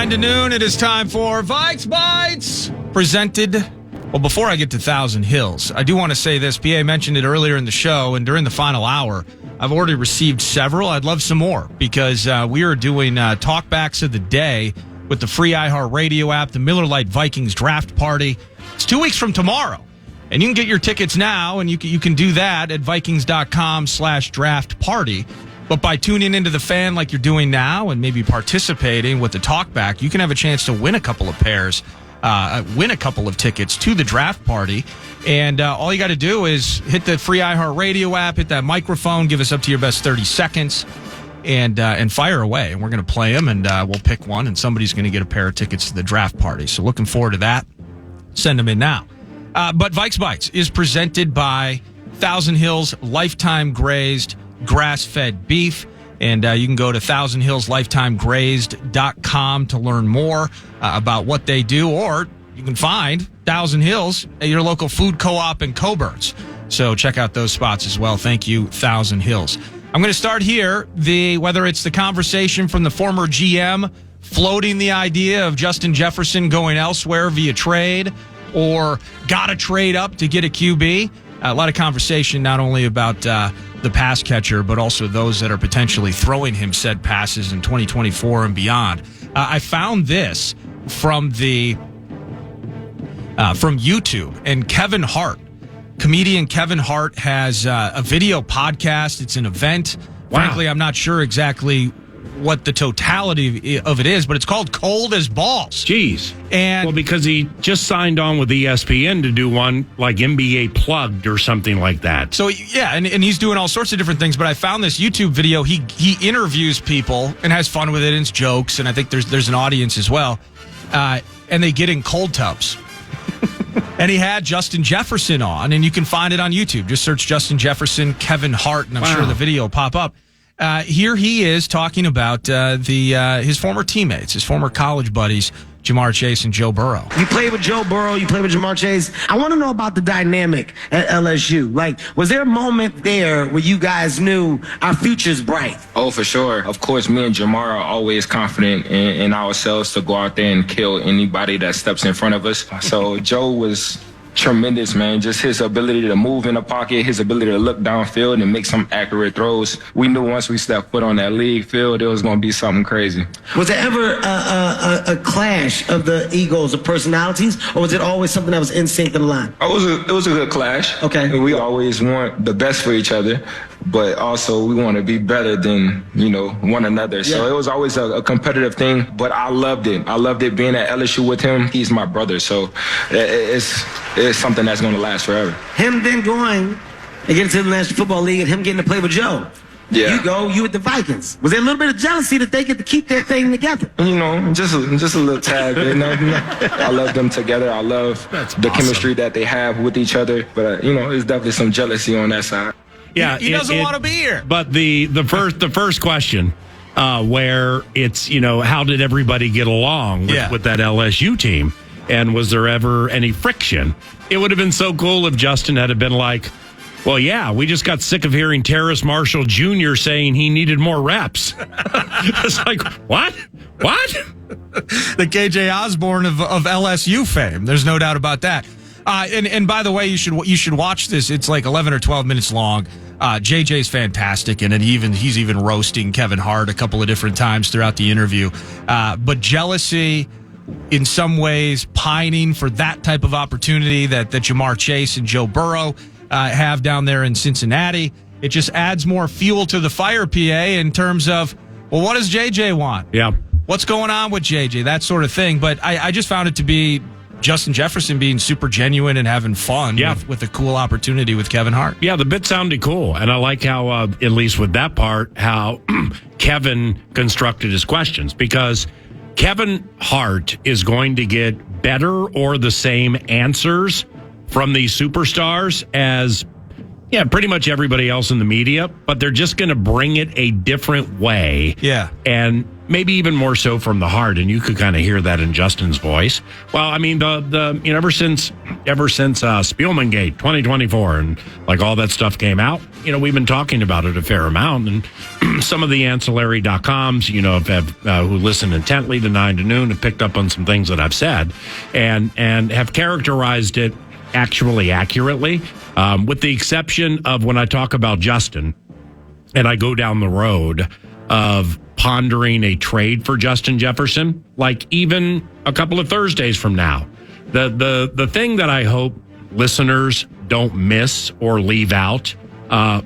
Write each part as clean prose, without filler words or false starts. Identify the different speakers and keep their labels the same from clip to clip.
Speaker 1: 9 to noon, it is time for Vikes Bites, presented. Well, before I get to Thousand Hills, I do want to say this. PA mentioned it earlier in the show, and during the final hour, I've already received several. I'd love some more, because we are doing talkbacks of the day with the free iHeartRadio app, the Miller Lite Vikings Draft Party. It's 2 weeks from tomorrow, and you can get your tickets now, and you can do that at Vikings.com/draft party. But by tuning into the fan like you're doing now and maybe participating with the talkback, you can have a chance to win a couple of pairs, win a couple of tickets to the draft party. And all you got to do is hit the free iHeartRadio app, hit that microphone, give us up to your best 30 seconds, and fire away. And we're going to play them, and we'll pick one, and somebody's going to get a pair of tickets to the draft party. So looking forward to that. Send them in now. But Vikes Bites is presented by Thousand Hills Lifetime Grazed grass-fed beef, and you can go to thousandhillslifetimegrazed.com to learn more about what they do, or you can find Thousand Hills at your local food co-op in Coburn's. So check out those spots as well. Thank you, Thousand Hills. I'm going to start here, whether it's the conversation from the former GM floating the idea of Justin Jefferson going elsewhere via trade, or got to trade up to get a QB. A lot of conversation not only about the pass catcher, but also those that are potentially throwing him said passes in 2024 and beyond. I found this from YouTube, and Kevin Hart, comedian Kevin Hart, has a video podcast. It's an event. Wow. Frankly, I'm not sure exactly what the totality of it is, but it's called Cold as Balls.
Speaker 2: Jeez.
Speaker 1: And
Speaker 2: well, because he just signed on with ESPN to do one like NBA Plugged or something like that.
Speaker 1: So, yeah, and he's doing all sorts of different things, but I found this YouTube video. He interviews people and has fun with it, and it's jokes, and I think there's an audience as well. And they get in cold tubs. And he had Justin Jefferson on, and you can find it on YouTube. Just search Justin Jefferson, Kevin Hart, and I'm sure the video will pop up. Here he is talking about his former teammates, his former college buddies, Jamar Chase and Joe Burrow.
Speaker 3: You played with Joe Burrow, you played with Jamar Chase. I want to know about the dynamic at LSU. Like, was there a moment there where you guys knew our future's bright?
Speaker 4: Oh, for sure. Of course, me and Jamar are always confident in ourselves to go out there and kill anybody that steps in front of us. So Joe was tremendous, man. Just his ability to move in the pocket, his ability to look downfield and make some accurate throws. We knew once we stepped foot on that league field, it was going to be something crazy.
Speaker 3: Was there ever a clash of the egos, of personalities, or was it always something that was in sync in the line?
Speaker 4: It was a good clash.
Speaker 3: Okay.
Speaker 4: And we always want the best for each other, but also we want to be better than, one another. Yeah. So it was always a competitive thing, but I loved it. I loved it being at LSU with him. He's my brother, so it's something that's going to last forever. Him then going and getting to the National Football League and him getting to play with Joe. Yeah. You with the Vikings. Was there a little bit of jealousy that they get to keep their thing together? Just a little tad. I love them together. I love the chemistry that they have with each other. But, there's definitely some jealousy on that side.
Speaker 1: Yeah, he doesn't want to be here.
Speaker 2: But the first question, where it's, how did everybody get along with that LSU team? And was there ever any friction? It would have been so cool if Justin had been like, well, yeah, we just got sick of hearing Terrace Marshall Jr. saying he needed more reps. It's like, what?
Speaker 1: The KJ Osborne of LSU fame. There's no doubt about that. And by the way, you should watch this. It's like 11 or 12 minutes long. JJ's fantastic, and he's even roasting Kevin Hart a couple of different times throughout the interview. But jealousy, in some ways, pining for that type of opportunity that Jamar Chase and Joe Burrow have down there in Cincinnati. It just adds more fuel to the fire, PA, in terms of, well, what does JJ want?
Speaker 2: Yeah.
Speaker 1: What's going on with JJ? That sort of thing. But I just found it to be Justin Jefferson being super genuine and having fun with a cool opportunity with Kevin Hart.
Speaker 2: Yeah, the bit sounded cool. And I like how, at least with that part, how Kevin constructed his questions, because Kevin Hart is going to get better or the same answers from these superstars as pretty much everybody else in the media, but they're just going to bring it a different way.
Speaker 1: Yeah.
Speaker 2: And maybe even more so from the heart, and you could kind of hear that in Justin's voice. Well, I mean, ever since Spielman-gate 2024 and like all that stuff came out, we've been talking about it a fair amount, and some of the ancillary.coms, who listen intently to 9 to noon have picked up on some things that I've said and have characterized it actually accurately, with the exception of when I talk about Justin and I go down the road of pondering a trade for Justin Jefferson, like even a couple of Thursdays from now. The thing that I hope listeners don't miss or leave out,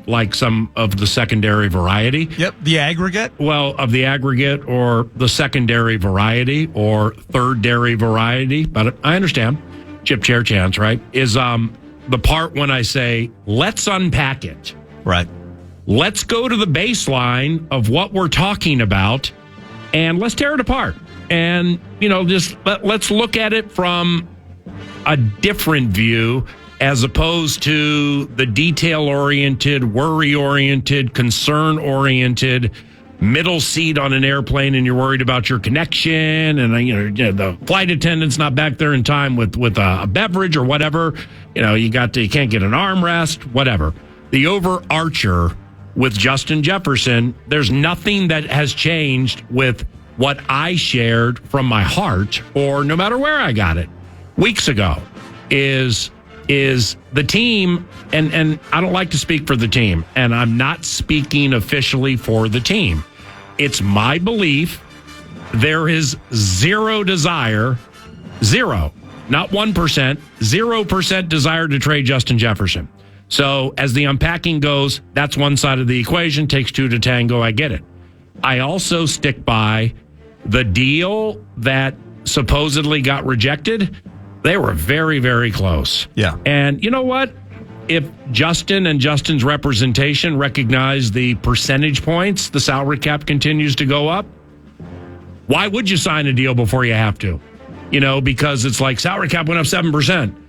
Speaker 2: like some of the secondary variety.
Speaker 1: Yep, the aggregate.
Speaker 2: Well, of the aggregate or the secondary variety or third dairy variety, but I understand. Chip chair chance, right? Is the part when I say, let's unpack it.
Speaker 1: Right.
Speaker 2: Let's go to the baseline of what we're talking about and let's tear it apart. And, just let's look at it from a different view as opposed to the detail-oriented, worry-oriented, concern-oriented middle seat on an airplane and you're worried about your connection and, the flight attendant's not back there in time with a beverage or whatever. You can't get an armrest, whatever. The overarcher with Justin Jefferson, there's nothing that has changed with what I shared from my heart, or no matter where I got it weeks ago, is the team, and I don't like to speak for the team, and I'm not speaking officially for the team. It's my belief there is zero desire, zero, not 1%, 0% desire to trade Justin Jefferson. So as the unpacking goes, that's one side of the equation. Takes two to tango. I get it. I also stick by the deal that supposedly got rejected. They were very, very close.
Speaker 1: Yeah.
Speaker 2: And you know what? If Justin and Justin's representation recognize the percentage points, the salary cap continues to go up. Why would you sign a deal before you have to? Because it's like salary cap went up 7%.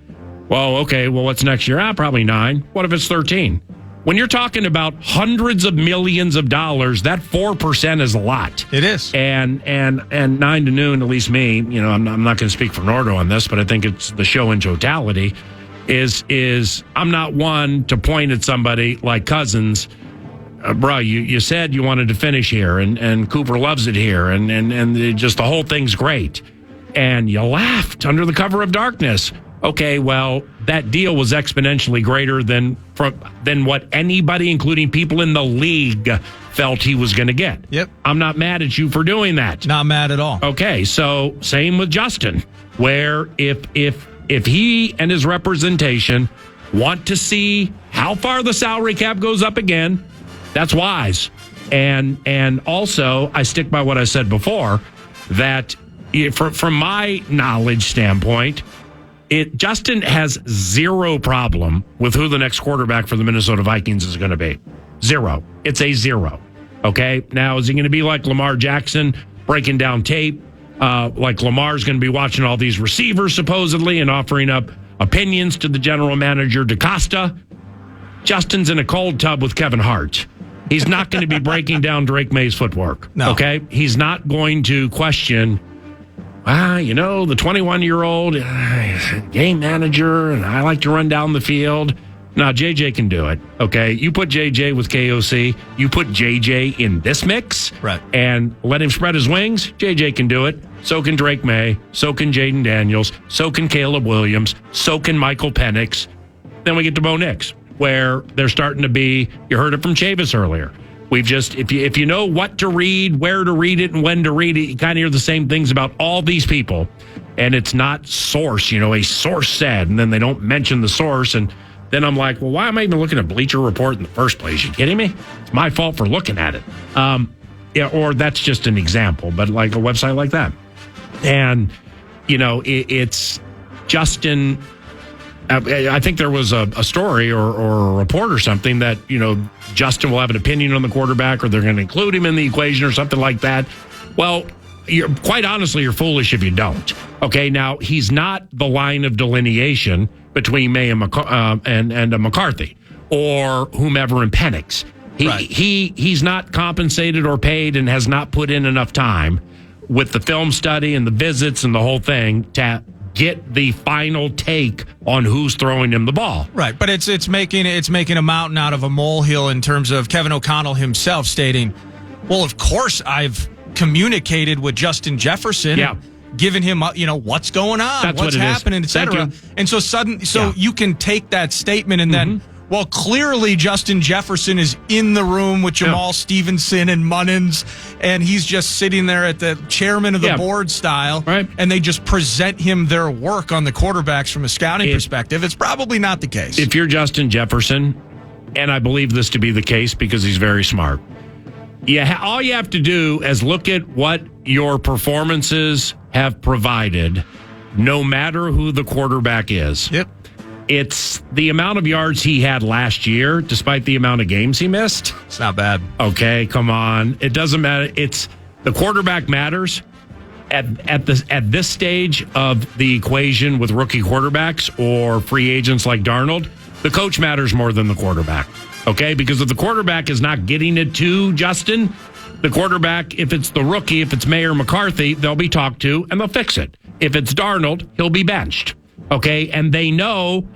Speaker 2: Well, okay, what's next year? Probably 9. What if it's 13? When you're talking about hundreds of millions of dollars, that 4% is a lot.
Speaker 1: It is.
Speaker 2: And 9 to noon, at least me, I'm not going to speak for Nordo on this, but I think it's the show in totality, is I'm not one to point at somebody like Cousins. Bro, you said you wanted to finish here, and Cooper loves it here, and just the whole thing's great. And you laughed under the cover of darkness. Okay, well, that deal was exponentially greater than what anybody, including people in the league, felt he was going to get.
Speaker 1: Yep.
Speaker 2: I'm not mad at you for doing that.
Speaker 1: Not mad at all.
Speaker 2: Okay, so same with Justin, where if he and his representation want to see how far the salary cap goes up again, that's wise. And also, I stick by what I said before, that from my knowledge standpoint, Justin has zero problem with who the next quarterback for the Minnesota Vikings is going to be. Zero. It's a zero. Okay? Now, is he going to be like Lamar Jackson breaking down tape? Like Lamar's going to be watching all these receivers supposedly and offering up opinions to the general manager, DaCosta? Justin's in a cold tub with Kevin Hart. He's not going to be breaking down Drake May's footwork. No. Okay? He's not going to question, the 21-year-old game manager, and I like to run down the field. Now, JJ can do it, okay? You put JJ with KOC, you put JJ in this mix,
Speaker 1: right,
Speaker 2: and let him spread his wings, JJ can do it. So can Drake May, so can Jaden Daniels, so can Caleb Williams, so can Michael Penix. Then we get to Bo Nix, where they're starting to be, you heard it from Chavis earlier. We've just, if you know what to read, where to read it, and when to read it, you kind of hear the same things about all these people. And it's not source, a source said, and then they don't mention the source. And then I'm like, well, why am I even looking at Bleacher Report in the first place? You kidding me? It's my fault for looking at it. Or that's just an example, but like a website like that. And, it's Justin. I think there was a story or a report or something that, Justin will have an opinion on the quarterback or they're going to include him in the equation or something like that. Well, quite honestly, you're foolish if you don't. Okay, now he's not the line of delineation between May and McCarthy or whomever in Penix. He's not compensated or paid and has not put in enough time with the film study and the visits and the whole thing to get the final take on who's throwing him the ball.
Speaker 1: Right, but it's making a mountain out of a molehill in terms of Kevin O'Connell himself stating, well, of course I've communicated with Justin Jefferson.
Speaker 2: Yeah.
Speaker 1: Giving him, what's going on,
Speaker 2: That's
Speaker 1: what's
Speaker 2: what
Speaker 1: happening, etc. And so you can take that statement and then, well, clearly Justin Jefferson is in the room with Jamal Stevenson and Munnins, and he's just sitting there at the chairman of the board style,
Speaker 2: right?
Speaker 1: And they just present him their work on the quarterbacks from a scouting perspective. It's probably not the case.
Speaker 2: If you're Justin Jefferson, and I believe this to be the case because he's very smart, all you have to do is look at what your performances have provided, no matter who the quarterback is.
Speaker 1: Yep.
Speaker 2: It's the amount of yards he had last year, despite the amount of games he missed.
Speaker 1: It's not bad.
Speaker 2: Okay, come on. It doesn't matter. It's the quarterback matters at this stage of the equation with rookie quarterbacks or free agents like Darnold. The coach matters more than the quarterback. Okay, because if the quarterback is not getting it to Justin, the quarterback, if it's the rookie, if it's Mayer McCarthy, they'll be talked to and they'll fix it. If it's Darnold, he'll be benched. Okay, and they know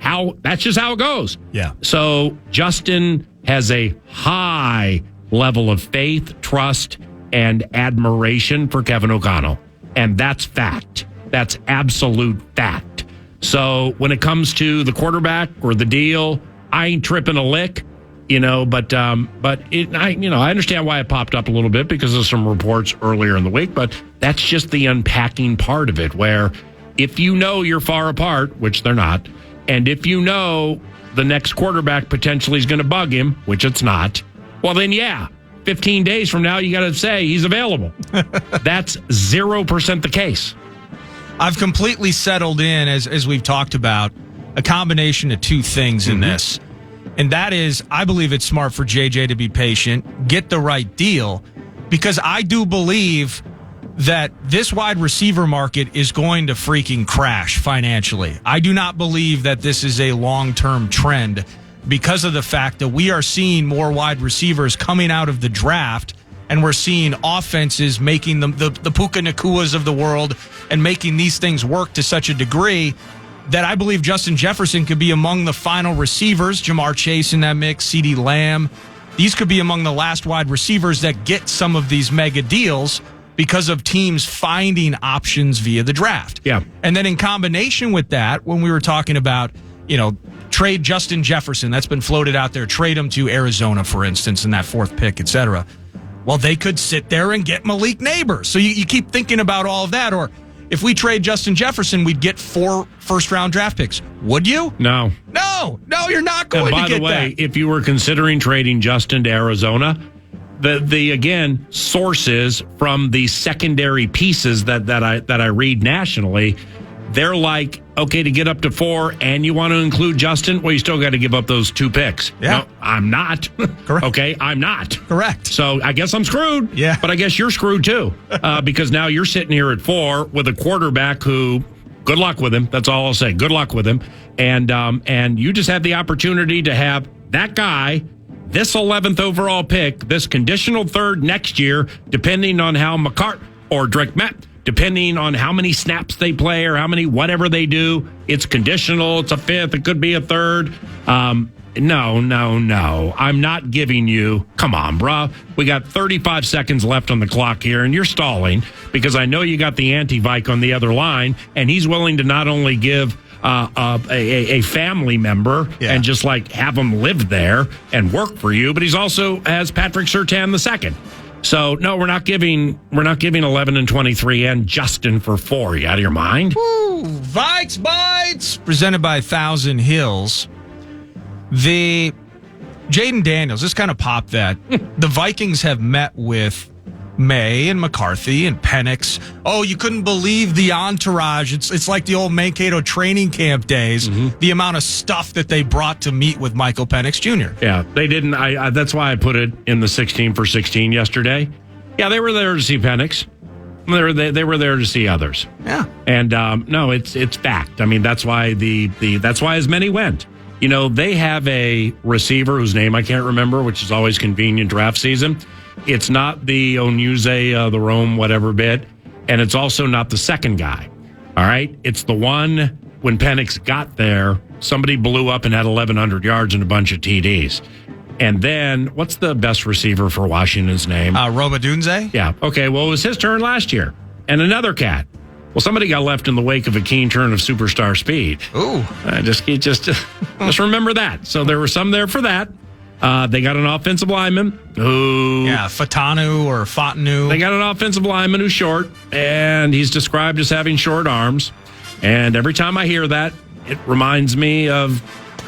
Speaker 2: that's just how it goes.
Speaker 1: Yeah.
Speaker 2: So Justin has a high level of faith, trust, and admiration for Kevin O'Connell. And that's fact. That's absolute fact. So when it comes to the quarterback or the deal, I ain't tripping a lick. But I understand why it popped up a little bit because of some reports earlier in the week, but that's just the unpacking part of it, where if you know you're far apart, which they're not, and if you know the next quarterback potentially is going to bug him, which it's not, well then 15 days from now you got to say he's available. That's 0% the case.
Speaker 1: I've completely settled in, as we've talked about, a combination of two things in this. And that is, I believe it's smart for JJ to be patient, get the right deal, because I do believe that this wide receiver market is going to freaking crash financially. I do not believe that this is a long-term trend because of the fact that we are seeing more wide receivers coming out of the draft, and we're seeing offenses making them the Puka Nakuas of the world and making these things work to such a degree that I believe Justin Jefferson could be among the final receivers, Jamar Chase in that mix, CeeDee Lamb. These could be among the last wide receivers that get some of these mega deals because of teams finding options via the draft.
Speaker 2: Yeah.
Speaker 1: And then in combination with that, when we were talking about, trade Justin Jefferson, that's been floated out there, trade him to Arizona, for instance, in that fourth pick, et cetera. Well, they could sit there and get Malik Neighbors. So you keep thinking about all of that, or if we trade Justin Jefferson, we'd get 4 first-round draft picks. Would you?
Speaker 2: No,
Speaker 1: you're not going to get that.
Speaker 2: By the way, if you were considering trading Justin to Arizona, the sources from the secondary pieces that I read nationally, they're like, okay, to get up to 4 and you want to include Justin, well, you still got to give up those 2 picks.
Speaker 1: Yeah.
Speaker 2: No, I'm not.
Speaker 1: Correct.
Speaker 2: Okay, I'm not.
Speaker 1: Correct.
Speaker 2: So I guess I'm screwed.
Speaker 1: Yeah.
Speaker 2: But I guess you're screwed too, because now you're sitting here at 4 with a quarterback who, good luck with him. That's all I'll say. Good luck with him. And you just had the opportunity to have that guy, this 11th overall pick, this conditional 3rd next year, depending on how McCart or Drake Matt, depending on how many snaps they play or how many whatever they do. It's conditional. It's a 5th. It could be a 3rd. No. I'm not giving you. Come on, bro. We got 35 seconds left on the clock here, and you're stalling because I know you got the anti-Vike on the other line, and he's willing to not only give a family member and just have him live there and work for you, but he's also has Patrick Surtain II. So, no, we're not giving 11 and 23 and Justin for 4. You out of your mind?
Speaker 1: Woo! Vikes Bites, presented by Thousand Hills. The Jaden Daniels, this kind of popped that. The Vikings have met with May and McCarthy and Penix. Oh, you couldn't believe the entourage. It's like the old Mankato training camp days, the amount of stuff that they brought to meet with Michael Penix Jr.
Speaker 2: Yeah, they didn't. That's why I put it in the 16 for 16 yesterday. Yeah, they were there to see Penix. They were there to see others.
Speaker 1: Yeah.
Speaker 2: And no, it's fact. I mean, that's why that's why as many went. They have a receiver whose name I can't remember, which is always convenient draft season. It's not the Onuse, the Rome, whatever bit, and it's also not the second guy. All right? It's the one when Penix got there, somebody blew up and had 1,100 yards and a bunch of TDs. And then, what's the best receiver for Washington's name?
Speaker 1: Romadunze?
Speaker 2: Yeah. Okay, well, it was his turn last year. And another cat. Well, somebody got left in the wake of a keen turn of superstar speed.
Speaker 1: Ooh.
Speaker 2: Just remember that. So there were some there for that. They got an offensive lineman who...
Speaker 1: Yeah, Fatanu.
Speaker 2: They got an offensive lineman who's short, and he's described as having short arms. And every time I hear that, it reminds me of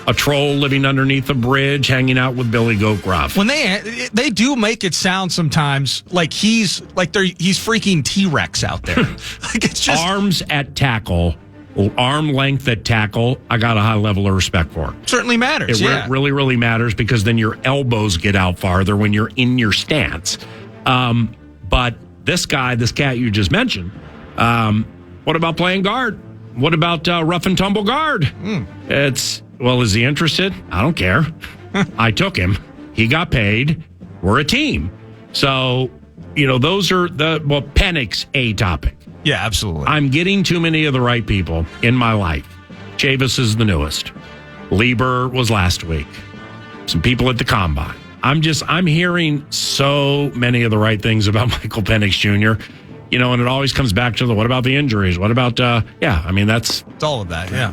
Speaker 2: a troll living underneath a bridge, hanging out with Billy Goat Gruff.
Speaker 1: When they do make it sound sometimes like he's freaking T-Rex out there. Like it's just
Speaker 2: arms at tackle, arm length at tackle. I got a high level of respect for.
Speaker 1: Certainly matters.
Speaker 2: It really, really matters because then your elbows get out farther when you're in your stance. But this cat you just mentioned, what about playing guard? What about rough and tumble guard? Is he interested? I don't care. I took him. He got paid. We're a team. So, those are Penix, a topic.
Speaker 1: Yeah, absolutely.
Speaker 2: I'm getting too many of the right people in my life. Chavis is the newest. Lieber was last week. Some people at the Combine. I'm hearing so many of the right things about Michael Penix Jr., and it always comes back to what about the injuries? What about, it's
Speaker 1: all of that, yeah.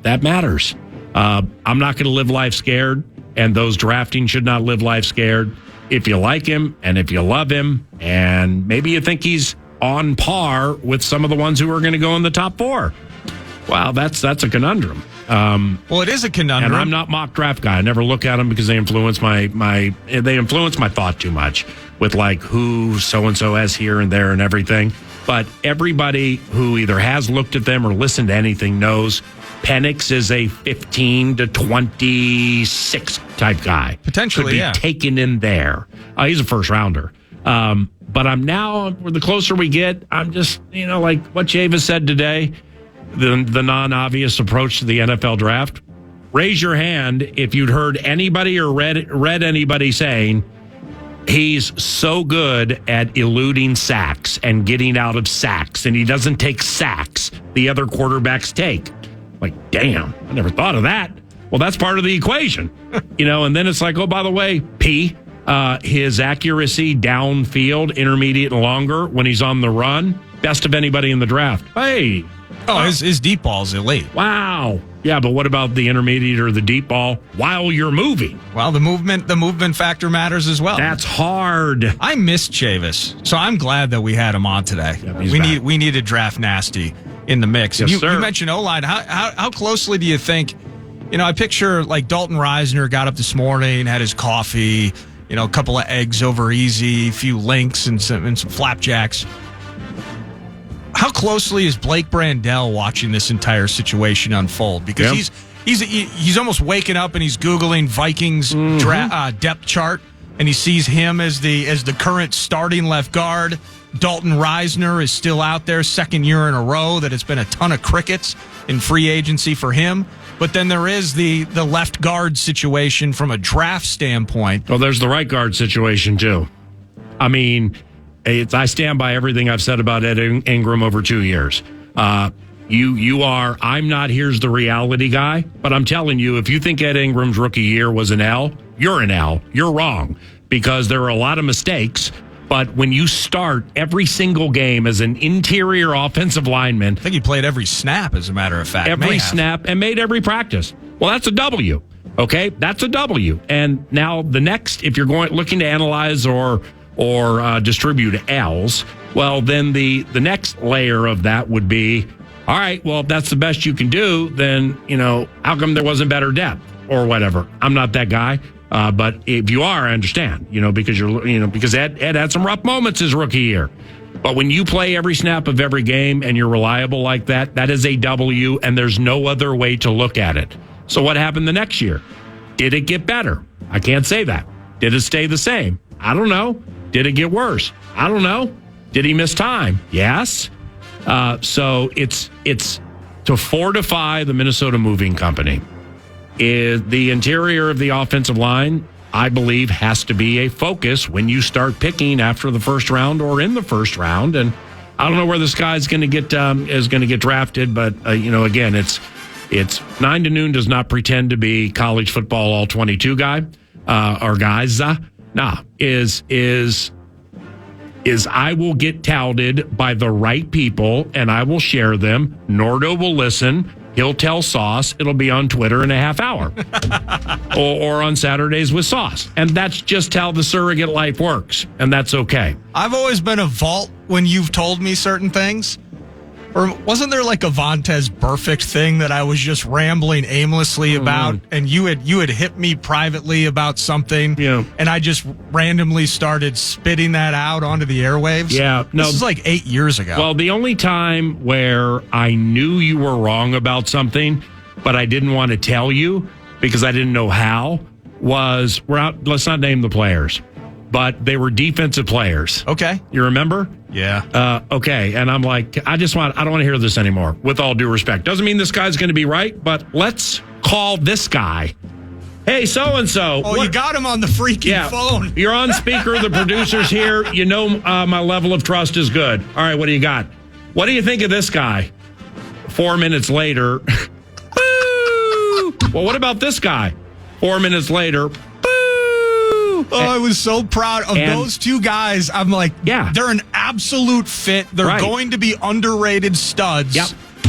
Speaker 2: That matters. I'm not going to live life scared, and those drafting should not live life scared. If you like him, and if you love him, and maybe you think he's on par with some of the ones who are going to go in the top 4. Wow, that's a conundrum.
Speaker 1: Well, it is a conundrum.
Speaker 2: And I'm not mock draft guy. I never look at them because they influence my thought too much with like who so-and-so has here and there and everything. But everybody who either has looked at them or listened to anything knows Penix is a 15 to 26 type guy.
Speaker 1: Potentially,
Speaker 2: Could be taken in there. He's a first rounder. But I'm now, the closer we get, I'm just, like what Chavis said today, the non-obvious approach to the NFL draft. Raise your hand if you'd heard anybody or read anybody saying he's so good at eluding sacks and getting out of sacks, and he doesn't take sacks the other quarterbacks take. Like, damn, I never thought of that. Well, that's part of the equation, and then it's like, oh, by the way, his accuracy downfield, intermediate and longer when he's on the run, best of anybody in the draft. Hey.
Speaker 1: Oh, his deep ball's elite.
Speaker 2: Wow. Yeah, but what about the intermediate or the deep ball while you're moving?
Speaker 1: Well, the movement factor matters as well.
Speaker 2: That's hard.
Speaker 1: I miss Chavis, so I'm glad that we had him on today.
Speaker 2: Yep,
Speaker 1: we need to draft nasty in the mix.
Speaker 2: Yes,
Speaker 1: You mentioned O-line. How closely do you think? I picture like Dalton Reisner got up this morning, had his coffee, a couple of eggs over easy, a few links and some flapjacks. How closely is Blake Brandel watching this entire situation unfold? Because he's almost waking up and he's Googling Vikings depth chart, and he sees him as the current starting left guard. Dalton Reisner is still out there, second year in a row that it's been a ton of crickets in free agency for him. But then there is the left guard situation from a draft standpoint.
Speaker 2: Well, there's the right guard situation too. I mean, I stand by everything I've said about Ed Ingram over 2 years. You are, I'm not here's the reality guy, but I'm telling you, if you think Ed Ingram's rookie year was an L, you're an L. You're wrong because there are a lot of mistakes. But when you start every single game as an interior offensive lineman,
Speaker 1: I think he played every snap, as a matter of fact.
Speaker 2: Every snap and made every practice. Well, that's a W. Okay, that's a W. And now the next, if you're looking to analyze or distribute L's, well, then the next layer of that would be, all right, well, if that's the best you can do, then, how come there wasn't better depth or whatever? I'm not that guy. But if you are, I understand, because Ed had some rough moments his rookie year. But when you play every snap of every game and you're reliable like that, that is a W, and there's no other way to look at it. So what happened the next year? Did it get better? I can't say that. Did it stay the same? I don't know. Did it get worse? I don't know. Did he miss time? Yes. So it's to fortify the Minnesota Moving Company. is the interior of the offensive line, I believe, has to be a focus when you start picking after the first round or in the first round. And I don't know where this guy's going to get drafted, but again, it's 9 to noon does not pretend to be college football all 22 guy or guys. Is I will get touted by the right people and I will share them. Nordo will listen. He'll tell Sauce. It'll be on Twitter in a half hour or on Saturdays with Sauce. And that's just how the surrogate life works. And that's okay.
Speaker 1: I've always been a vault when you've told me certain things. Or wasn't there like a Vontaze Burfict thing that I was just rambling aimlessly about, and you had hit me privately about something, and I just randomly started spitting that out onto the airwaves?
Speaker 2: Yeah. No,
Speaker 1: this is like 8 years ago.
Speaker 2: Well, the only time where I knew you were wrong about something, but I didn't want to tell you because I didn't know how, was, let's not name the players, but they were defensive players.
Speaker 1: Okay.
Speaker 2: You remember?
Speaker 1: Yeah.
Speaker 2: Okay. And I'm like, I don't want to hear this anymore, with all due respect. Doesn't mean this guy's going to be right, but let's call this guy. Hey, so-and-so.
Speaker 1: Oh, you got him on the freaking phone.
Speaker 2: You're on speaker. The producer's here. You know my level of trust is good. All right, what do you got? What do you think of this guy? 4 minutes later. Boo! Well, what about this guy? 4 minutes later.
Speaker 1: Oh, I was so proud of those two guys. I'm like, they're an absolute fit. They're going to be underrated studs.
Speaker 2: Yep.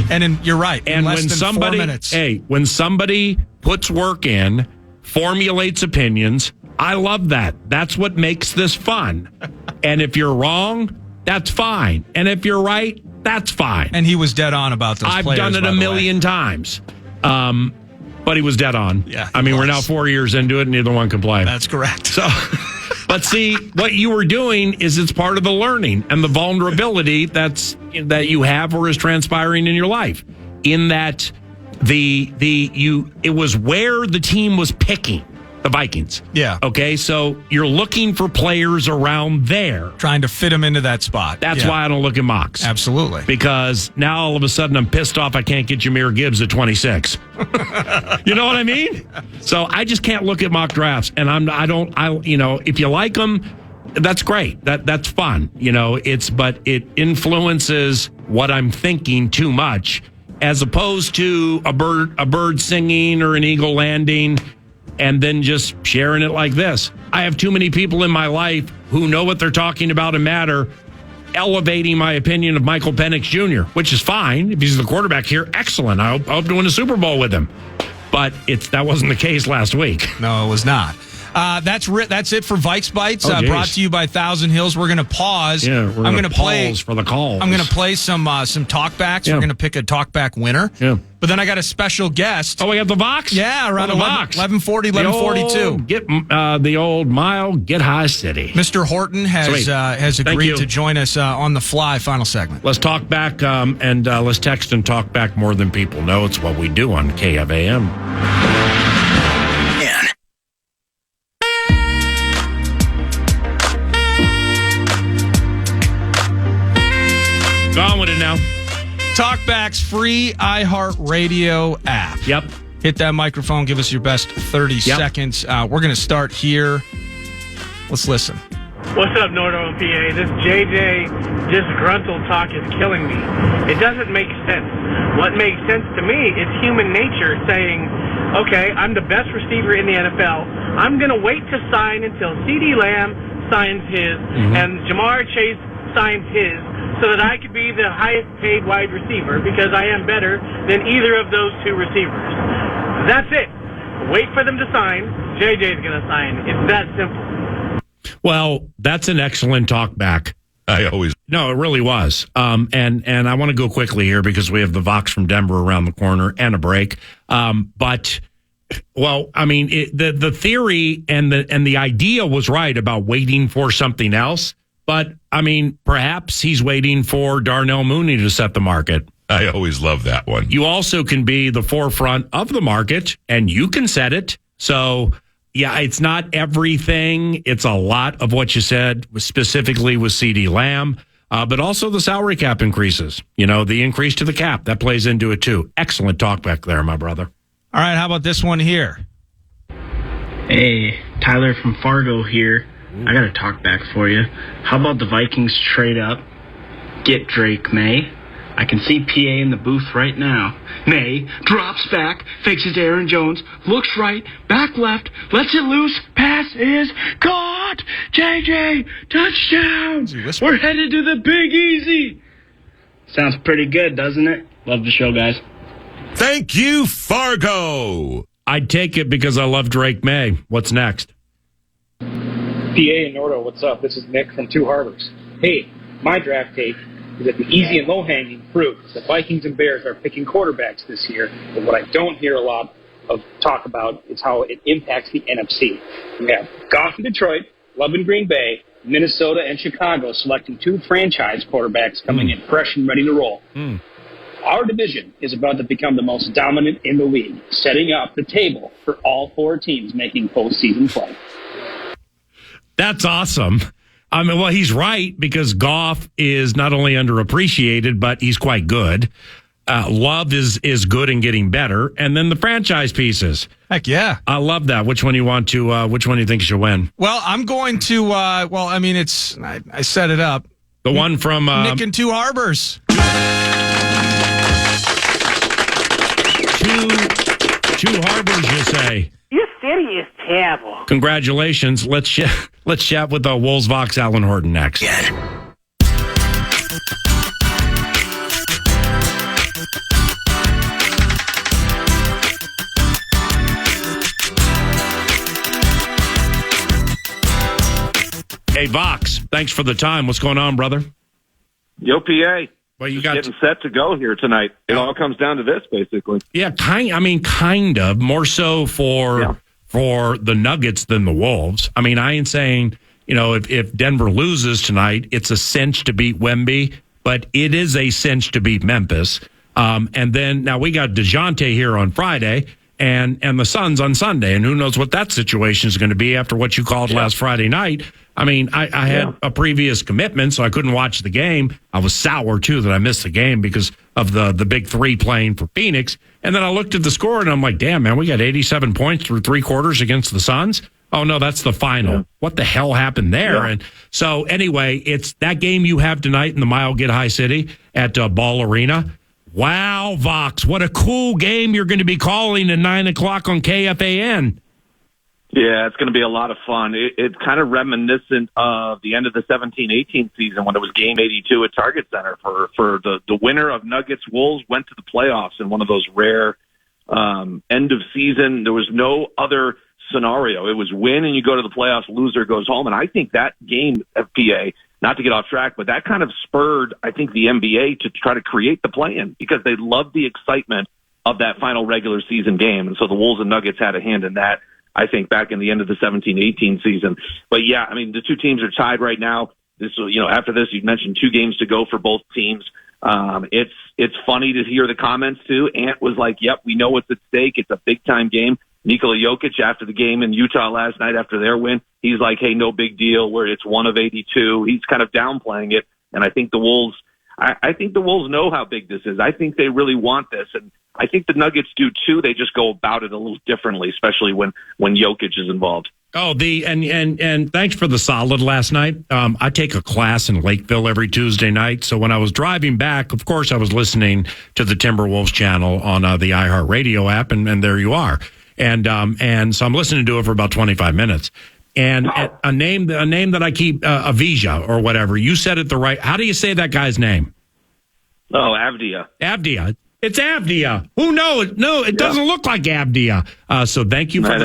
Speaker 1: And you're right.
Speaker 2: And
Speaker 1: when 4 minutes.
Speaker 2: When somebody puts work in, formulates opinions, I love that. That's what makes this fun. And if you're wrong, that's fine. And if you're right, that's fine.
Speaker 1: And he was dead on about those players.
Speaker 2: I've done it a million times. But he was dead on.
Speaker 1: Yeah,
Speaker 2: I mean, we're now 4 years into it, and neither one can play.
Speaker 1: That's correct.
Speaker 2: So, but see, what you were doing is it's part of the learning and the vulnerability that you have or is transpiring in your life. In that it was where the team was picking, the Vikings.
Speaker 1: Yeah.
Speaker 2: Okay, so you're looking for players around there.
Speaker 1: Trying to fit them into that spot.
Speaker 2: That's why I don't look at mocks.
Speaker 1: Absolutely.
Speaker 2: Because now all of a sudden I'm pissed off I can't get Jahmyr Gibbs at 26. You know what I mean? So I just can't look at mock drafts. And if you like them, that's great. That's fun. But it influences what I'm thinking too much, as opposed to a bird singing or an eagle landing and then just sharing it like this. I have too many people in my life who know what they're talking about and matter, elevating my opinion of Michael Penix Jr., which is fine. If he's the quarterback here, excellent. I hope to win a Super Bowl with him. But that wasn't the case last week.
Speaker 1: No, it was not. That's it for Vikes Bites, brought to you by Thousand Hills. We're going to pause.
Speaker 2: Yeah, I'm going to pause for the calls.
Speaker 1: I'm going to play some talkbacks. Yeah. We're going to pick a talkback winner. Yeah. But then I got a special guest.
Speaker 2: Oh, we have the Vox?
Speaker 1: Yeah, around 11:40, 11:42.
Speaker 2: Get the old Mile, Get High City.
Speaker 1: Mr. Horton has agreed to join us on the fly. Final segment.
Speaker 2: Let's talk back and let's text and talk back more than people know. It's what we do on KFAN. Go on with it now.
Speaker 1: Talkback's free iHeartRadio app.
Speaker 2: Yep.
Speaker 1: Hit that microphone. Give us your best 30 seconds. We're going to start here. Let's listen.
Speaker 5: What's up, Nordo and PA? This JJ disgruntled talk is killing me. It doesn't make sense. What makes sense to me is human nature saying, okay, I'm the best receiver in the NFL. I'm going to wait to sign until CeeDee Lamb signs his and Jamar Chase signs his, so that I could be the highest paid wide receiver because I am better than either of those two receivers. That's it. Wait for them to sign. JJ's going to sign. It's that simple.
Speaker 2: Well, that's an excellent talk back. No, it really was. And I want to go quickly here because we have the Vox from Denver around the corner and a break. But I mean, the theory and the idea was right about waiting for something else. But, I mean, perhaps he's waiting for Darnell Mooney to set the market.
Speaker 6: I always love that one.
Speaker 2: You also can be the forefront of the market, and you can set it. So, yeah, it's not everything. It's a lot of what you said, specifically with CeeDee Lamb, but also the salary cap increases. The increase to the cap, that plays into it, too. Excellent talk back there, my brother.
Speaker 1: All right, how about this one here?
Speaker 6: Hey, Tyler from Fargo here. I got a talk back for you. How about the Vikings trade up, get Drake May? I can see PA in the booth right now. May drops back, fakes it to Aaron Jones, looks right, back left, lets it loose, pass is caught! JJ, touchdown! We're headed to the Big Easy! Sounds pretty good, doesn't it? Love the show, guys.
Speaker 7: Thank you, Fargo.
Speaker 2: I'd take it because I love Drake May. What's next?
Speaker 8: PA and Nordo, what's up? This is Nick from Two Harbors. Hey, my draft take is that the easy and low-hanging fruit is the Vikings and Bears are picking quarterbacks this year, but what I don't hear a lot of talk about is how it impacts the NFC. We have Goff in Detroit, Love in Green Bay, Minnesota, and Chicago selecting 2 franchise quarterbacks coming in fresh and ready to roll. Our division is about to become the most dominant in the league, setting up the table for all 4 teams making postseason play.
Speaker 2: That's awesome. I mean, well, he's right because Goff is not only underappreciated, but he's quite good. Love is good and getting better. And then the franchise pieces.
Speaker 1: Heck yeah.
Speaker 2: I love that. Which one do you think should win?
Speaker 1: Well, I'm going to, I set it up.
Speaker 2: The one from
Speaker 1: Nick and Two Harbors.
Speaker 2: Two Harbors, you say?
Speaker 9: Your city is terrible.
Speaker 2: Congratulations. Let's chat with the Wolves Vox Alan Horton next. Hey, Vox, thanks for the time. What's going on, brother?
Speaker 10: Yo, PA.
Speaker 2: Well, you
Speaker 10: Just
Speaker 2: got
Speaker 10: getting set to go here tonight. It all comes down to this, basically.
Speaker 2: Yeah, kind of more so for the Nuggets than the Wolves. I mean, I ain't saying, if Denver loses tonight, it's a cinch to beat Wemby, but it is a cinch to beat Memphis. And then now we got DeJounte here on Friday and the Suns on Sunday, and who knows what that situation is going to be after what you called last Friday night. I mean, I had a previous commitment, so I couldn't watch the game. I was sour, too, that I missed the game because of the big 3 playing for Phoenix. And then I looked at the score, and I'm like, damn, man, we got 87 points through 3 quarters against the Suns. Oh, no, that's the final. Yeah. What the hell happened there? Yeah. And so, anyway, it's that game you have tonight in the Mile Get High City at Ball Arena. Wow, Vox, what a cool game you're going to be calling at 9 o'clock on KFAN.
Speaker 10: Yeah, it's going to be a lot of fun. It's kind of reminiscent of the end of the 17-18 season when it was Game 82 at Target Center for the winner of Nuggets Wolves went to the playoffs in one of those rare end of season. There was no other scenario. It was win and you go to the playoffs, loser goes home. And I think that game of PA, not to get off track, but that kind of spurred, I think, the NBA to try to create the play-in because they loved the excitement of that final regular season game. And so the Wolves and Nuggets had a hand in that, I think, back in the end of the 17-18 season. But, yeah, I mean, the 2 teams are tied right now. After this, you mentioned 2 games to go for both teams. It's funny to hear the comments, too. Ant was like, yep, we know what's at stake. It's a big-time game. Nikola Jokic, after the game in Utah last night after their win, he's like, hey, no big deal, where it's 1 of 82. He's kind of downplaying it. And I think the Wolves know how big this is. I think they really want this. And I think the Nuggets do too. They just go about it a little differently, especially when Jokic is involved.
Speaker 2: Oh, and thanks for the solid last night. I take a class in Lakeville every Tuesday night. So when I was driving back, of course, I was listening to the Timberwolves channel on the iHeartRadio app, and there you are. And so I'm listening to it for about 25 minutes. And a name that I keep, Avija or whatever. You said it the right. How do you say that guy's name?
Speaker 10: Oh, Avdia.
Speaker 2: Avdia. It's Avdia. Who knows? No, it doesn't look like Avdia. So thank you for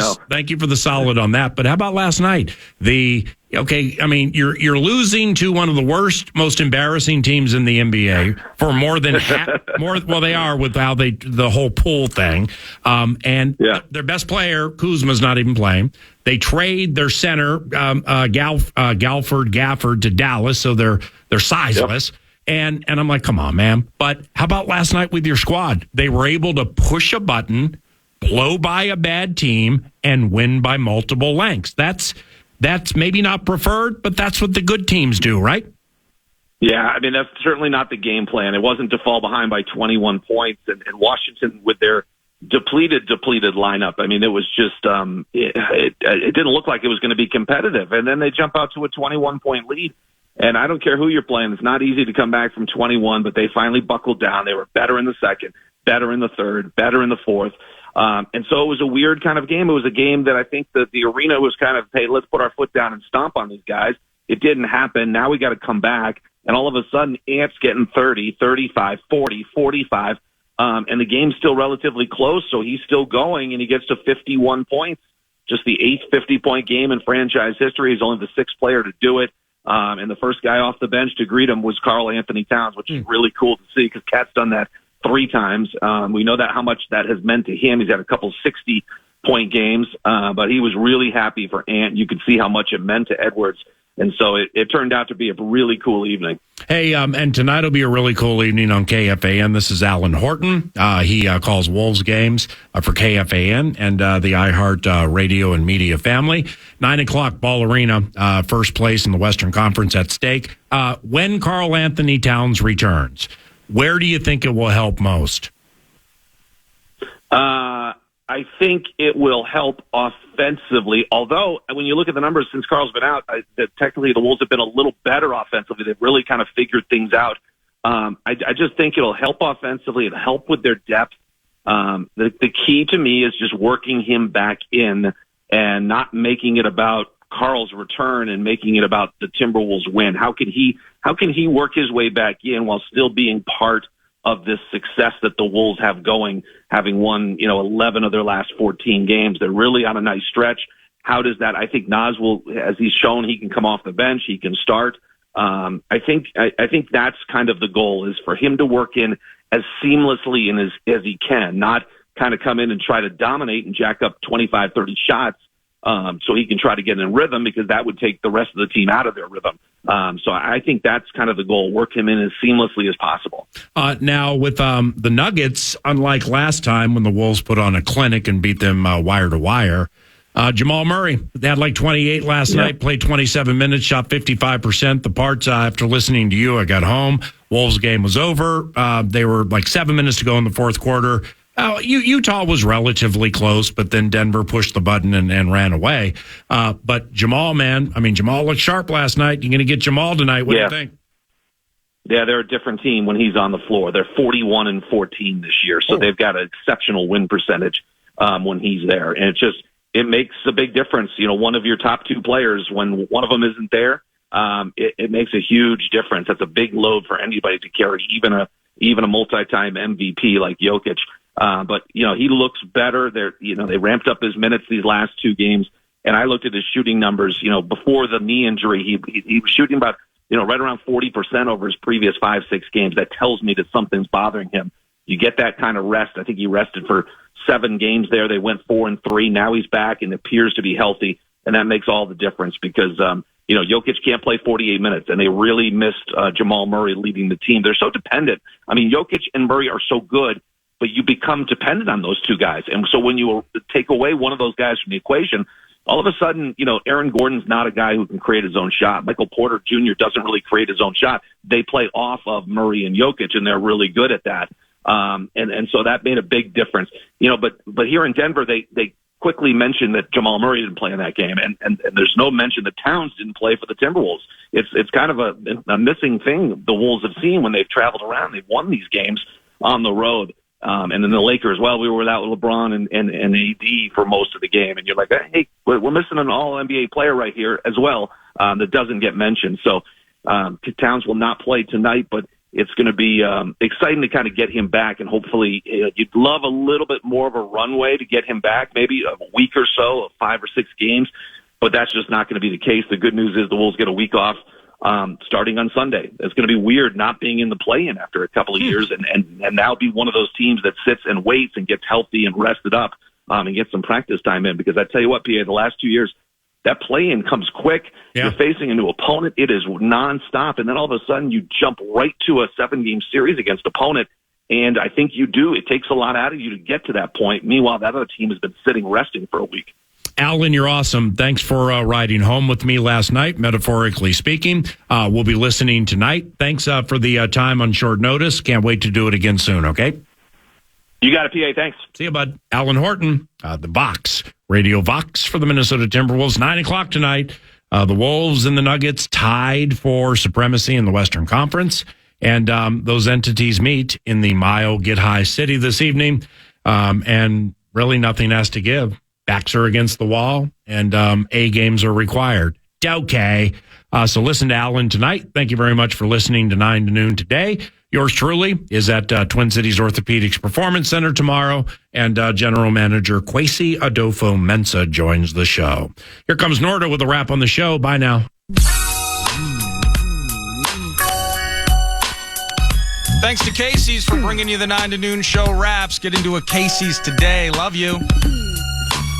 Speaker 2: the solid on that. But how about last night? I mean, you're losing to one of the worst, most embarrassing teams in the NBA for more than well, they are with how the whole pool thing. And their best player, Kuzma's not even playing. They trade their center, Gafford to Dallas, so they're sizeless. Yep. And I'm like, come on, man. But how about last night with your squad? They were able to push a button, blow by a bad team, and win by multiple lengths. That's maybe not preferred, but that's what the good teams do, right?
Speaker 10: Yeah, I mean, that's certainly not the game plan. It wasn't to fall behind by 21 points. And Washington, with their depleted lineup. I mean, it was just it didn't look like it was going to be competitive. And then they jump out to a 21-point lead. And I don't care who you're playing. It's not easy to come back from 21, but they finally buckled down. They were better in the second, better in the third, better in the fourth. And so it was a weird kind of game. It was a game that I think that the arena was kind of, hey, let's put our foot down and stomp on these guys. It didn't happen. Now we got to come back. And all of a sudden, Ant's getting 30, 35, 40, 45. And the game's still relatively close, so he's still going, and he gets to 51 points. Just the 8th 50-point game in franchise history. He's only the 6th player to do it. And the first guy off the bench to greet him was Karl Anthony Towns, which is really cool to see because Cat's done that 3 times. We know that how much that has meant to him. He's had a couple 60-point games, but he was really happy for Ant. You could see how much it meant to Edwards. And so it turned out to be a really cool evening.
Speaker 2: Hey, and tonight will be a really cool evening on KFAN. This is Alan Horton. He calls Wolves games for KFAN and the iHeart radio and media family. 9 o'clock, Ball Arena, first place in the Western Conference at stake. When Karl Anthony Towns returns, where do you think it will help most?
Speaker 10: I think it will help offensively, although when you look at the numbers since Karl's been out, technically the Wolves have been a little better offensively. They've really kind of figured things out. I just think it'll help offensively. It'll help with their depth. The key to me is just working him back in and not making it about Karl's return and making it about the Timberwolves win. How can he work his way back in while still being part of this success that the Wolves have going, having won, 11 of their last 14 games. They're really on a nice stretch. How does that? I think Naz will, as he's shown, he can come off the bench, he can start. I think that's kind of the goal, is for him to work in as seamlessly and as he can, not kind of come in and try to dominate and jack up 25, 30 shots. So he can try to get in rhythm, because that would take the rest of the team out of their rhythm. So I think that's kind of the goal, work him in as seamlessly as possible.
Speaker 2: Now, with the Nuggets, unlike last time when the Wolves put on a clinic and beat them wire to wire, Jamal Murray, they had like 28 last night, played 27 minutes, shot 55%. The parts, after listening to you, I got home. Wolves game was over. They were like 7 minutes to go in the fourth quarter. Utah was relatively close, but then Denver pushed the button and ran away. But Jamal, Jamal looked sharp last night. You're going to get Jamal tonight. What do you think?
Speaker 10: Yeah, they're a different team when he's on the floor. They're 41-14 this year, so they've got an exceptional win percentage when he's there. And it makes a big difference. One of your top 2 players, when one of them isn't there, it makes a huge difference. That's a big load for anybody to carry, even a multi-time MVP like Jokic. But he looks better. They ramped up his minutes these last 2 games, and I looked at his shooting numbers. Before the knee injury, he was shooting about right around 40% over his previous 5-6 games. That tells me that something's bothering him. You get that kind of rest. I think he rested for 7 games there. They went 4-3. Now he's back and appears to be healthy, and that makes all the difference because Jokic can't play 48 minutes, and they really missed Jamal Murray leading the team. They're so dependent. Jokic and Murray are so good, but you become dependent on those 2 guys. And so when you take away one of those guys from the equation, all of a sudden, Aaron Gordon's not a guy who can create his own shot. Michael Porter Jr. doesn't really create his own shot. They play off of Murray and Jokic, and they're really good at that. And so that made a big difference. But here in Denver, they quickly mentioned that Jamal Murray didn't play in that game, and there's no mention that Towns didn't play for the Timberwolves. It's kind of a missing thing the Wolves have seen when they've traveled around. They've won these games on the road. And then the Lakers, we were without LeBron and AD for most of the game. And you're like, hey, we're missing an all-NBA player right here as well that doesn't get mentioned. So Towns will not play tonight, but it's going to be exciting to kind of get him back. And hopefully you'd love a little bit more of a runway to get him back, maybe a week or so of 5 or 6 games. But that's just not going to be the case. The good news is the Wolves get a week off starting on Sunday. It's going to be weird not being in the play-in after a couple of years and now be one of those teams that sits and waits and gets healthy and rested up and gets some practice time in. Because I tell you what, PA, the last 2 years, that play-in comes quick. Yeah. You're facing a new opponent. It is nonstop. And then all of a sudden you jump right to a 7-game series against opponent. And I think you do. It takes a lot out of you to get to that point. Meanwhile, that other team has been sitting resting for a week.
Speaker 2: Alan, you're awesome. Thanks for riding home with me last night, metaphorically speaking. We'll be listening tonight. Thanks for the time on short notice. Can't wait to do it again soon, okay?
Speaker 10: You got it, PA. Thanks.
Speaker 2: See you, bud. Alan Horton, the Vox, Radio Vox for the Minnesota Timberwolves. 9 o'clock tonight. The Wolves and the Nuggets tied for supremacy in the Western Conference. And those entities meet in the Mile Get High City this evening. And really nothing has to give. Backs are against the wall, and A games are required. Okay. So listen to Alan tonight. Thank you very much for listening to 9 to noon today. Yours truly is at Twin Cities Orthopedics Performance Center tomorrow, and General Manager Kwesi Adolfo-Mensah joins the show. Here comes Norda with a wrap on the show. Bye now.
Speaker 1: Thanks to Casey's for bringing you the 9 to noon show wraps. Get into a Casey's today. Love you.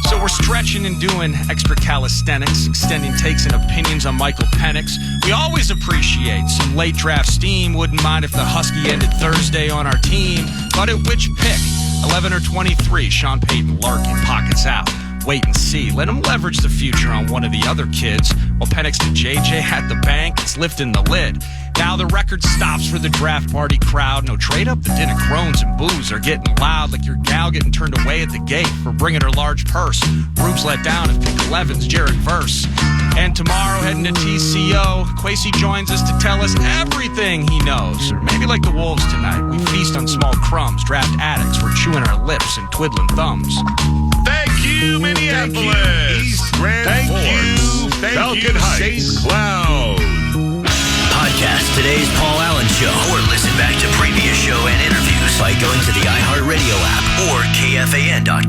Speaker 1: So we're stretching and doing extra calisthenics, extending takes and opinions on Michael Penix. We always appreciate some late draft steam. Wouldn't mind if the Husky ended Thursday on our team. But at which pick? 11 or 23? Sean Payton Larkin pockets out. Wait and see. Let him leverage the future on one of the other kids. While Penix to JJ at the bank, it's lifting the lid. Now the record stops for the draft party crowd. No trade up, the din of groans and boos are getting loud, like your gal getting turned away at the gate for bringing her large purse. Rube's let down if pick 11's Jared Verse. And tomorrow, heading to TCO, Kwesi joins us to tell us everything he knows. Or maybe like the Wolves tonight, we feast on small crumbs. Draft addicts, we're chewing our lips and twiddling thumbs.
Speaker 7: Thank you, Minneapolis. Thank you, East Grand Forks. Thank you, St. Cloud.
Speaker 11: Podcast today's Paul Allen Show, or listen back to previous show and interviews by going to the iHeartRadio app or KFAN.com.